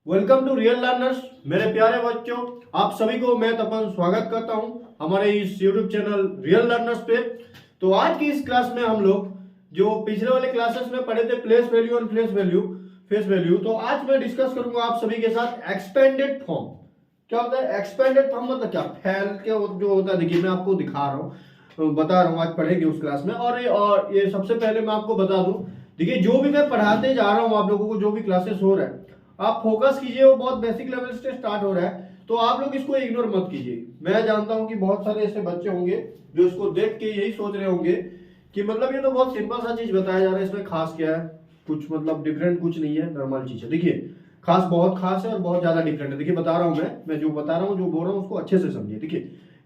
Welcome to real learners. मेरे प्यारे बच्चों, आप सभी को मैं तपन स्वागत करता हूं हमारे इस यूट्यूब चैनल रियल लर्नर्स पे। तो आज की इस क्लास में हम लोग जो पिछले वाले क्लासेस में पढ़े थे प्लेस वैल्यू और फेस वैल्यू, तो आज मैं डिस्कस करूंगा आप सभी के साथ एक्सपेंडेड फॉर्म। क्या होता है एक्सपेंडेड फॉर्म? मतलब क्या फैल के जो होता है, देखिए मैं आपको दिखा रहा हूँ, बता रहा हूँ, आज पढ़ेंगे उस क्लास में। और ये सबसे पहले मैं आपको बता दूं, देखिए जो भी मैं पढ़ाते जा रहा हूँ आप लोगों को, जो भी क्लासेस हो रहा है आप फोकस कीजिए, वो बहुत बेसिक लेवल से स्टार्ट हो रहा है, तो आप लोग इसको इग्नोर मत कीजिए। मैं जानता हूं कि बहुत सारे ऐसे बच्चे होंगे जो इसको देख के यही सोच रहे होंगे कि मतलब ये तो बहुत सिंपल सा चीज बताया जा रहा है, इसमें खास क्या है, कुछ मतलब डिफरेंट कुछ नहीं है, नॉर्मल चीज है। देखिए खास बहुत खास है और बहुत ज्यादा डिफरेंट है। देखिए बता रहा हूं मैं जो बता रहा हूँ, जो बोल रहा हूँ उसको अच्छे से समझिए। देखिए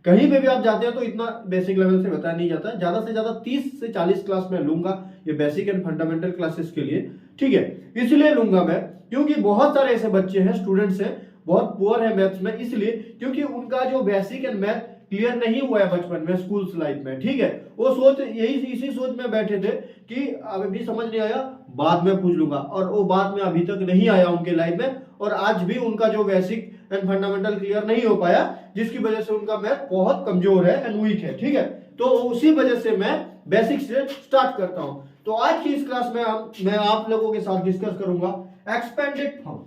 कहीं पे भी आप जाते हैं तो इतना बेसिक लेवल से बताया नहीं जाता है, ज्यादा से ज्यादा 30 से 40 क्लास में लूंगा ये बेसिक एंड फंडामेंटल क्लासेस के लिए, ठीक है। इसलिए लूंगा मैं क्योंकि बहुत सारे ऐसे बच्चे हैं, स्टूडेंट्स हैं, बहुत पुअर है मैथ्स में, इसलिए क्योंकि उनका जो बेसिक एंड मैथ क्लियर नहीं हुआ है बचपन में, स्कूल लाइफ में, ठीक है। वो सोच इसी सोच में बैठे थे कि अभी समझ नहीं आया बाद में पूछ लूंगा, और वो बाद में अभी तक नहीं आया उनके लाइफ में, और आज भी उनका जो बेसिक एंड फंडामेंटल क्लियर नहीं हो पाया, जिसकी वजह से उनका मैथ बहुत कमजोर है एंड वीक है, ठीक है। तो उसी वजह से मैं बेसिक से स्टार्ट करता हूं। तो आज की इस क्लास में मैं आप लोगों के साथ डिस्कस करूंगा एक्सपेंडेड फॉर्म।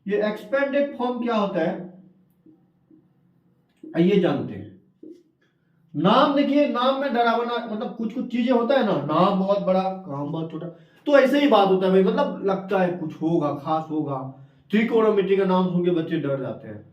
ये एक्सपेंडेड फॉर्म क्या होता है ये जानते हैं। नाम देखिए, नाम में डरावना, मतलब कुछ कुछ चीजें होता है ना, नाम बहुत बड़ा काम बहुत छोटा, तो ऐसे ही बात होता है भाई, मतलब लगता है कुछ होगा, खास होगा। त्रिकोणमिति का नाम सुन के बच्चे डर जाते हैं,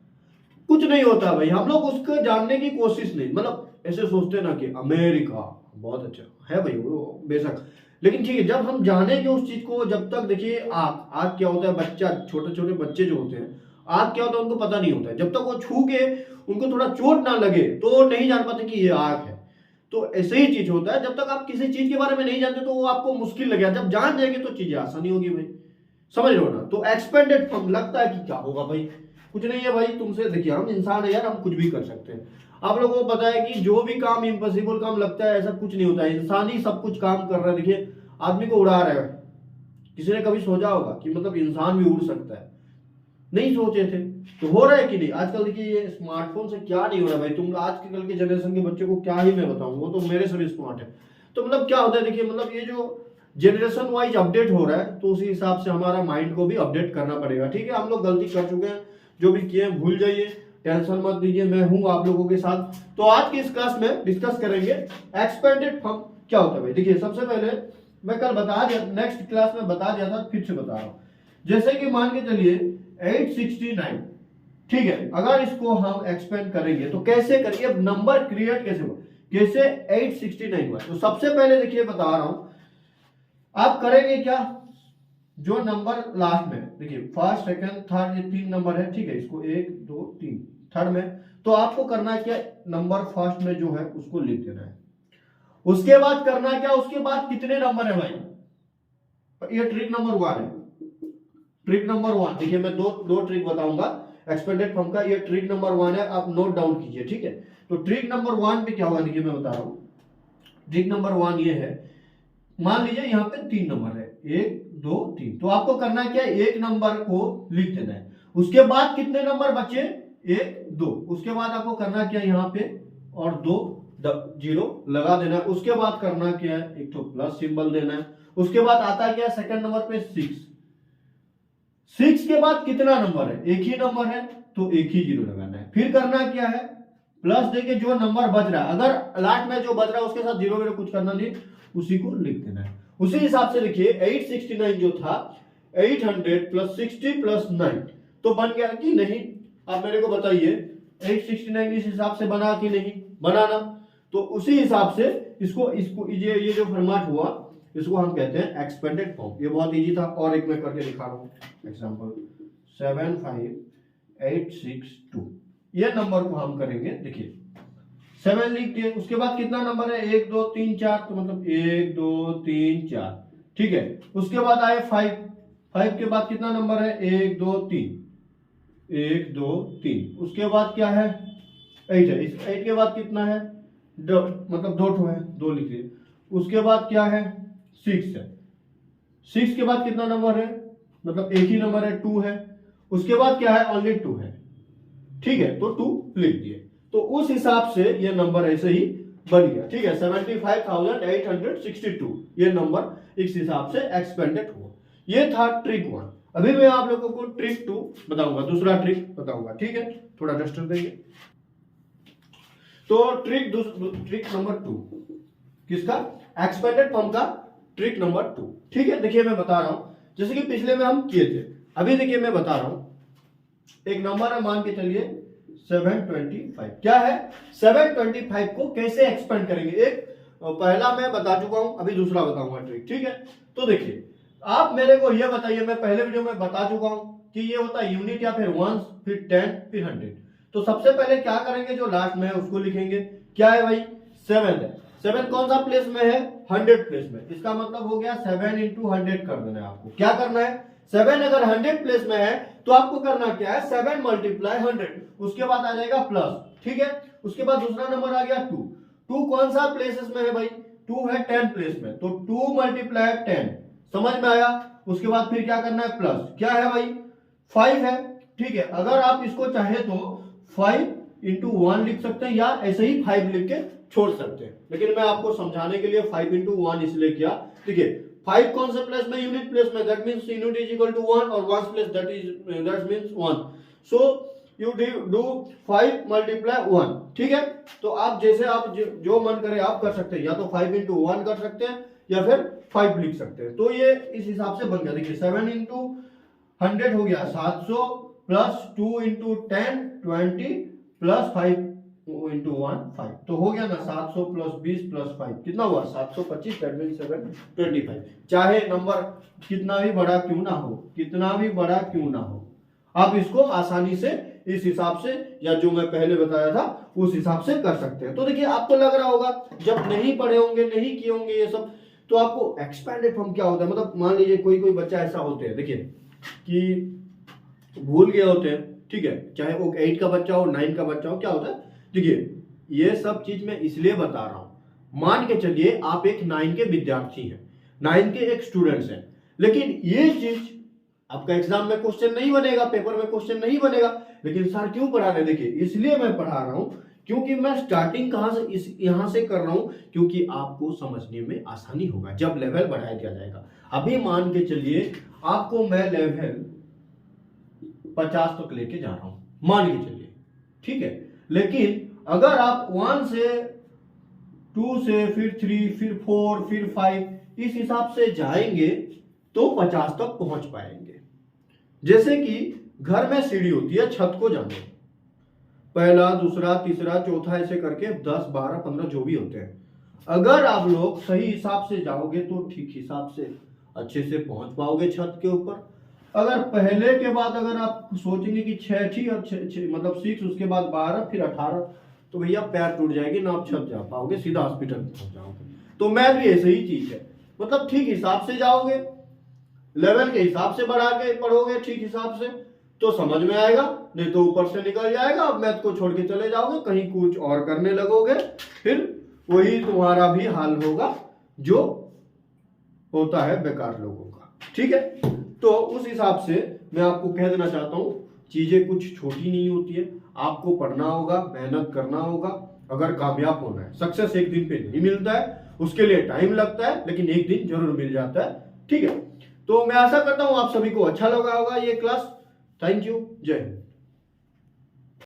कुछ नहीं होता भाई। हम लोग उसको जानने की कोशिश नहीं, मतलब ऐसे सोचते ना कि अमेरिका बहुत अच्छा है भाई, वो बेशक, लेकिन ठीक है जब हम जानेंगे उस चीज को, जब तक देखिए आग आग क्या होता है, बच्चा छोटे छोटे बच्चे जो होते हैं, आग क्या होता है उनको पता नहीं होता है, जब तक वो छू के उनको थोड़ा चोट ना लगे तो नहीं जान पाते कि ये आग है। तो ऐसे ही चीज होता है, जब तक आप किसी चीज के बारे में नहीं जानते तो वो आपको मुश्किल लगेगा, जब जान जाएंगे तो चीजें आसानी होगी भाई, समझ लो ना। तो एक्सपेंडेड फॉर्म लगता है कि क्या होगा भाई, कुछ नहीं है भाई, तुमसे देखिए हम इंसान है यार, हम कुछ भी कर सकते हैं। आप लोगों को पता है कि जो भी काम इम्पॉसिबल काम लगता है, ऐसा कुछ नहीं होता है, इंसान ही सब कुछ काम कर रहा है। देखिए आदमी को उड़ा रहा है, किसी ने कभी सोचा होगा कि मतलब इंसान भी उड़ सकता है? नहीं सोचे थे, तो हो रहा है कि नहीं। आजकल देखिए ये स्मार्टफोन से क्या नहीं हो रहा है भाई, तुम आज के कल के जनरेशन के बच्चे को क्या ही मैं बताऊं, वो तो मेरे से भी स्मार्ट है। तो मतलब क्या होता है, देखिए मतलब ये जो जनरेशन वाइज अपडेट हो रहा है, तो उसी हिसाब से हमारा माइंड को भी अपडेट करना पड़ेगा, ठीक है। हम लोग गलती कर चुके हैं, जो भी किए भूल जाइए, टेंशन मत लीजिए, मैं हूं आप लोगों के साथ। तो आज की इस क्लास में डिस्कस करेंगे एक्सपेंडेड फॉर्म क्या होता है भाई। देखिए सबसे पहले मैं कल बता दिया, नेक्स्ट क्लास में बता दिया था, फिर से बता रहा हूं। जैसे कि मान के चलिए 869, ठीक है, अगर इसको हम एक्सपेंड करेंगे तो कैसे करेंगे, अब नंबर क्रिएट कैसे हुआ, कैसे 869 हुआ। तो सबसे पहले देखिए बता रहा हूं, आप करेंगे क्या, जो नंबर लास्ट में, देखिए फर्स्ट सेकंड थर्ड, ये 3 नंबर है, ठीक है, इसको 1 2 3 थर्ड में, तो आपको करना क्या, नंबर फर्स्ट में जो है उसको लिख देना है। उसके बाद करना क्या, उसके बाद कितने नंबर है भाई, ये ट्रिक नंबर 1 है। ट्रिक नंबर 1 देखिए, मैं दो ट्रिक बताऊंगा एक्सपेंडेड फॉर्म का, ये ट्रिक नंबर 1 है, आप नोट डाउन कीजिए, ठीक है। तो ट्रिक नंबर 1 पे क्या होगा, देखिए मैं बता रहा हूं। ट्रिक नंबर 1 ये है, मान लीजिए यहाँ पे 3 नंबर है, 1 2 3, तो आपको करना क्या, एक नंबर को लिख देना है। उसके बाद कितने नंबर बचे, 1 2, उसके बाद आपको करना क्या, यहाँ पे और 2 जीरो लगा देना है। उसके बाद करना क्या है, एक तो प्लस सिंबल देना है। उसके बाद आता है क्या, सेकंड नंबर पे 6 के बाद कितना नंबर है, एक ही नंबर है, तो एक ही जीरो लगाना है। फिर करना क्या है, प्लस देके जो नंबर बच रहा है, अगर लास्ट में जो बच रहा है उसके साथ जीरो कुछ करना नहीं, उसी को लिख देना है। उसी हिसाब से देखिए 869 जो था, 800 प्लस 60 प्लस 9, तो बन गया कि नहीं, आप मेरे को बताइए 869 इस हिसाब से बना कि नहीं बनाना। तो उसी हिसाब से इसको इसको ये जो फॉर्मेट हुआ, इसको हम कहते हैं एक्सपेंडेड फॉर्म। ये बहुत इजी था, और एक मैं करके दिखा रहा हूं एग्जांपल 75862, ये नंबर को हम करेंगे, देखिए 7 लिख दिए, उसके बाद कितना नंबर है, 1 2 3 4, तो मतलब 1 2 3 4, ठीक है। उसके बाद आए 5 के बाद कितना नंबर है, 1 2 3, 1 2 3, उसके बाद क्या है, 8 है, इस 8 के बाद कितना है, मतलब 2 है, 2 लिख दिए। उसके बाद क्या है, 6 है, 6 के बाद कितना नंबर है, मतलब एक ही नंबर है, 2 है। उसके बाद क्या है, ओनली 2 है, ठीक है, तो 2 लिख दिए। तो उस हिसाब से ये नंबर ऐसे ही बन गया, ठीक है, 75,862 ये नंबर इस हिसाब से एक्सपेंडेड हुआ। ये था ट्रिक 1। अभी मैं आप लोगों को ट्रिक 2 बताऊंगा, दूसरा ट्रिक बताऊंगा, ठीक है, थोड़ा डस्टर देंगे। तो ट्रिक नंबर 2 किसका, एक्सपेंडेड फॉर्म का ट्रिक नंबर 2, ठीक है। देखिए मैं बता रहा हूं, जैसे कि पिछले में हम किए थे, अभी देखिए मैं बता रहा हूं, एक नंबर है, मान के चलिए 725। क्या है, 725 को कैसे एक्सपेंड करेंगे, एक पहला मैं बता चुका हूं, अभी दूसरा बताऊंगा ट्रिक, ठीक है। तो देखिए आप मेरे को ये बताइए, मैं पहले वीडियो में बता चुका हूं कि ये होता है यूनिट या फिर वंस, फिर 10, फिर 100। तो सबसे पहले क्या करेंगे, जो लास्ट में है उसको लिखेंगे। क्या है भाई, 7 है, 7 कौन सा प्लेस में है, 100 प्लेस में। इसका मतलब हो गया 7 into 100 कर देना है आपको। क्या करना है, 7 अगर 100 प्लेस में है तो आपको करना क्या है, 7 × 100, उसके बाद आ जाएगा प्लस, ठीक है। उसके बाद दूसरा नंबर आ गया 2, 2 कौन सा प्लेसेस में है भाई, 2 है 10 प्लेस में, तो 2 × 10, समझ में आया। उसके बाद फिर क्या करना है, प्लस, क्या है भाई, 5 है, ठीक है। अगर आप इसको चाहे तो 5 into 1 लिख सकते हैं, या ऐसे ही 5 लिख के छोड़ सकते हैं, लेकिन मैं आपको समझाने के लिए 5 into 1 इसलिए किया। देखिए 5 कौन से प्लेस में, यूनिट प्लेस में, that means unit is equal to 1, और 1 place that means 1, so you do 5 × 1, ठीक है। तो आप जैसे आप जो मन करे आप कर सकते हैं, या तो 5 into 1 कर सकते हैं या फिर 5 लिख सकते हैं। तो ये इस हिसाब से बन गया। देखिए 7 into 100 हो गया 700, प्लस 2 into 10 20, प्लस 5 into 1 5, तो हो गया ना 700 + 20 + 5 कितना हुआ, 725, दैट मींस 725। चाहे नंबर कितना भी बड़ा क्यों ना हो, कितना भी बड़ा क्यों ना हो, आप इसको आसानी से इस हिसाब से, या जो मैं पहले बताया था उस हिसाब से कर सकते हैं। तो देखिए आपको लग रहा होगा, जब नहीं पढ़े होंगे, नहीं किए होंगे ये सब, तो आपको एक्सपेंडेड फॉर्म क्या होता है, मतलब मान लीजिए कोई बच्चा ऐसा होते हैं, देखिए कि भूल गए होते हैं, ठीक है, चाहे वो 8 का बच्चा हो, 9 का बच्चा हो, क्या होता है। देखिए ये सब चीज मैं इसलिए बता रहा हूं, मान के चलिए आप एक 9 के विद्यार्थी हैं, 9 के एक स्टूडेंट्स हैं, लेकिन ये चीज आपका एग्जाम में क्वेश्चन नहीं बनेगा, पेपर में क्वेश्चन नहीं बनेगा, लेकिन सर क्यों पढ़ा रहे, देखिए इसलिए मैं पढ़ा रहा हूं क्योंकि मैं स्टार्टिंग कहां से, यहां से कर रहा हूं, क्योंकि आपको समझने में आसानी होगा जब लेवल बढ़ाया दिया जाएगा। अभी मान के चलिए आपको मैं लेवल 50 तक लेके जा रहा हूं, मान के चलिए, ठीक है। लेकिन अगर आप 1 से 2 से फिर 3 फिर 4 फिर 5 इस हिसाब से जाएंगे तो 50 तक पहुंच पाएंगे। जैसे कि घर में सीढ़ी होती है छत को जाने, पहला दूसरा तीसरा चौथा ऐसे करके 10 12 15 जो भी होते हैं, अगर आप लोग सही हिसाब से जाओगे तो ठीक हिसाब से अच्छे से पहुंच पाओगे छत के ऊपर। अगर पहले के बाद अगर आप सोचेंगे कि 6 थी और 6 मतलब 6 उसके बाद 12 फिर 18, तो भैया पैर टूट जाएगी ना, आप छत जा पाओगे, सीधा हॉस्पिटल पहुंच जाओगे। तो मैथ भी ऐसे ही चीज है, मतलब ठीक हिसाब से जाओगे, लेवल के हिसाब से बढ़ा के पढ़ोगे ठीक हिसाब से तो समझ में आएगा, नहीं तो ऊपर से निकल जाएगा, आप मैथ को छोड़ के चले जाओगे, कहीं कुछ और करने लगोगे, फिर वही तुम्हारा भी हाल होगा जो होता है बेकार लोगों का, ठीक है। तो उस हिसाब से मैं आपको कह देना चाहता हूं, चीजें कुछ छोटी नहीं होती है, आपको पढ़ना होगा, मेहनत करना होगा, अगर कामयाब होना है। सक्सेस एक दिन पे नहीं मिलता है, उसके लिए टाइम लगता है, लेकिन एक दिन जरूर मिल जाता है, ठीक है। तो मैं आशा करता हूं आप सभी को अच्छा लगा होगा ये क्लास। थैंक यू, जय हिंद।